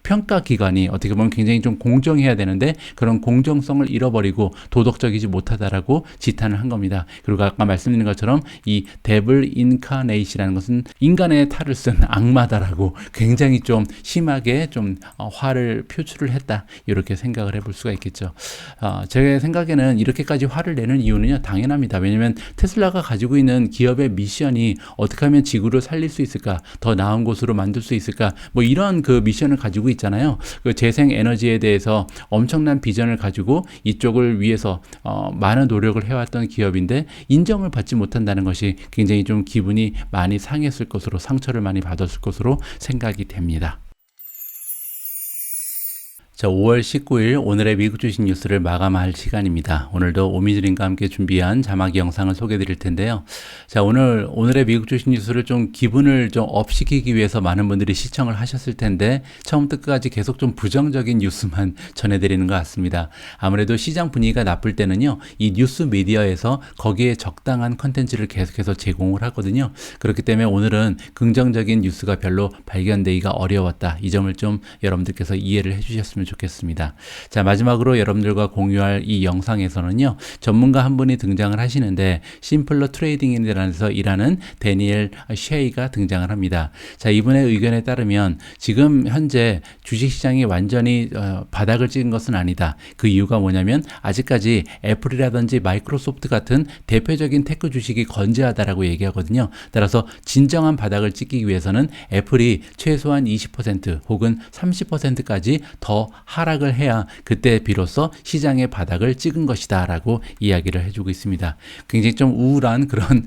평가 기관이 어떻게 보면 굉장히 좀 공정해야 되는데 그런 공정성을 잃어버리고 도덕적이지 못하다라고 지탄을 한 겁니다. 그리고 아까 말씀드린 것처럼 이 데블 인카네이시라는 것은 인간의 탈을 쓴 악마다라고 굉장히 좀 심하게 좀 화를 표출을 했다. 이렇게 생각을 해볼 수가 있겠죠. 제 생각에는 이렇게까지 화를 내는 이유는요, 당연합니다. 왜냐하면 테슬라가 가지고 있는 기업의 미션이 어떻게 하면 지구를 살릴 수 있을까, 더 나은 곳으로 만들 수 있을까, 뭐 이런 그 미션을 가지고 있잖아요. 그 재생 에너지에 대해서 엄청난 비전을 가지고 이쪽을 위해서 많은 노력을 해왔던 기업인데 인정을 받지 못한다는 것이 굉장히 좀 기분이 많이 상했을 것으로, 상처를 많이 받았을 것으로 생각이 됩니다. 자, 5월 19일 오늘의 미국 주식 뉴스를 마감할 시간입니다. 오늘도 오미즈님과 함께 준비한 자막 영상을 소개해 드릴 텐데요. 자, 오늘의 미국 주식 뉴스를 좀 기분을 좀 업시키기 위해서 많은 분들이 시청을 하셨을 텐데 처음부터 끝까지 계속 좀 부정적인 뉴스만 전해드리는 것 같습니다. 아무래도 시장 분위기가 나쁠 때는요, 이 뉴스 미디어에서 거기에 적당한 컨텐츠를 계속해서 제공을 하거든요. 그렇기 때문에 오늘은 긍정적인 뉴스가 별로 발견되기가 어려웠다. 이 점을 좀 여러분들께서 이해를 해주셨으면 좋겠습니다. 자, 마지막으로 여러분들과 공유할 이 영상에서는요, 전문가 한 분이 등장을 하시는데 심플러 트레이딩이라는 데서 일하는 데니엘 쉐이가 등장을 합니다. 자, 이분의 의견에 따르면 지금 현재 주식시장이 완전히 바닥을 찍은 것은 아니다. 그 이유가 뭐냐면 아직까지 애플이라든지 마이크로소프트 같은 대표적인 테크 주식이 건재하다라고 얘기하거든요. 따라서 진정한 바닥을 찍기 위해서는 애플이 최소한 20% 혹은 30%까지 더 하락을 해야 그때 비로소 시장의 바닥을 찍은 것이다 라고 이야기를 해주고 있습니다. 굉장히 좀 우울한 그런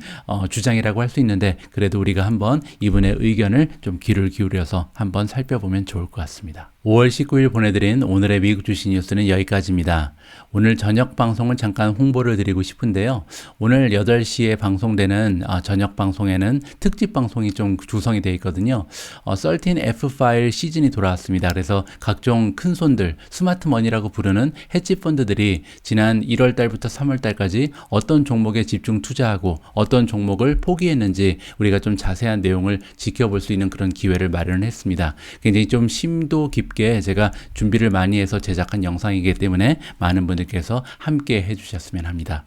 주장이라고 할 수 있는데 그래도 우리가 한번 이분의 의견을 좀 귀를 기울여서 한번 살펴보면 좋을 것 같습니다. 5월 19일 보내드린 오늘의 미국 주식 뉴스는 여기까지입니다. 오늘 저녁 방송을 잠깐 홍보를 드리고 싶은데요. 오늘 8시에 방송되는 저녁 방송에는 특집 방송이 좀 구성이 되어 있거든요. 13F 파일 시즌이 돌아왔습니다. 그래서 각종 큰 손들, 스마트 머니라고 부르는 헤지 펀드들이 지난 1월 달부터 3월 달까지 어떤 종목에 집중 투자하고 어떤 종목을 포기했는지 우리가 좀 자세한 내용을 지켜볼 수 있는 그런 기회를 마련했습니다. 굉장히 좀 심도 깊게 제가 준비를 많이 해서 제작한 영상이기 때문에 많은 분들께서 함께 해주셨으면 합니다.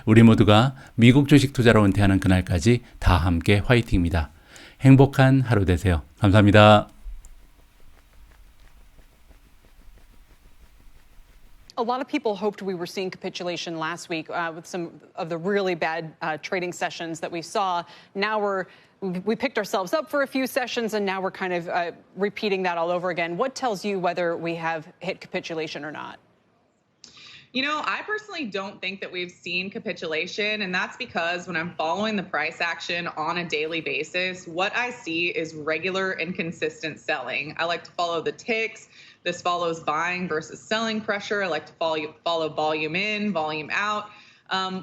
우리 모두가 미국 주식 투자로 은퇴하는 그날까지 다 함께 화이팅입니다. 행복한 하루 되세요. 감사합니다. A lot of people hoped we were seeing capitulation last week with some of the really bad trading sessions that we saw. Now we picked ourselves up for a few sessions, and now we're kind of repeating that all over again. What tells you whether we have hit capitulation or not? You know, I personally don't think that we've seen capitulation, and that's because when I'm following the price action on a daily basis, what I see is regular and consistent selling. I like to follow the ticks. This follows buying versus selling pressure. I like to follow volume in, volume out.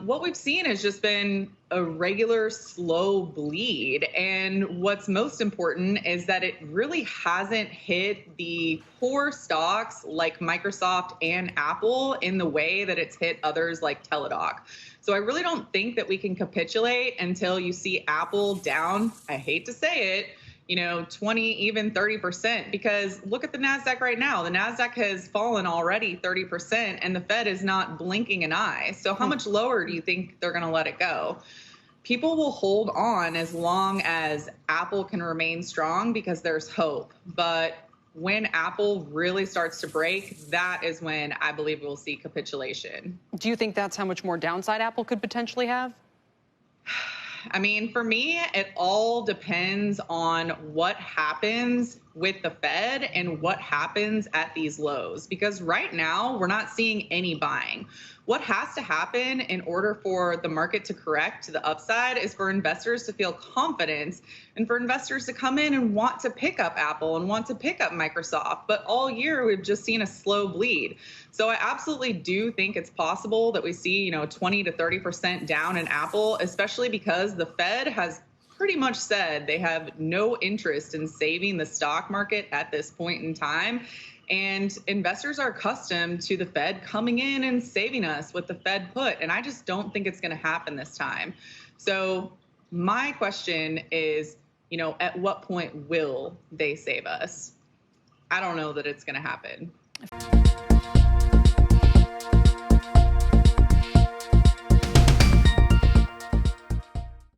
What we've seen has just been a regular slow bleed. And what's most important is that it really hasn't hit the core stocks like Microsoft and Apple in the way that it's hit others like Teladoc. So I really don't think that we can capitulate until you see Apple down, I hate to say it, 20, even 30%, because look at the NASDAQ right now. The NASDAQ has fallen already 30% and the Fed is not blinking an eye. So how much lower do you think they're going to let it go? People will hold on as long as Apple can remain strong because there's hope. But when Apple really starts to break, that is when I believe we'll see capitulation. Do you think that's how much more downside Apple could potentially have? I mean, for me, it all depends on what happens with the Fed and what happens at these lows. Because right now, we're not seeing any buying. What has to happen in order for the market to correct to the upside is for investors to feel confidence and for investors to come in and want to pick up Apple and want to pick up Microsoft. But all year, we've just seen a slow bleed. So I absolutely do think it's possible that we see, 20 to 30% down in Apple, especially because the Fed has pretty much said they have no interest in saving the stock market at this point in time. And investors are accustomed to the Fed coming in and saving us with the Fed put. And I just don't think it's going to happen this time. So my question is, at what point will they save us? I don't know that it's going to happen.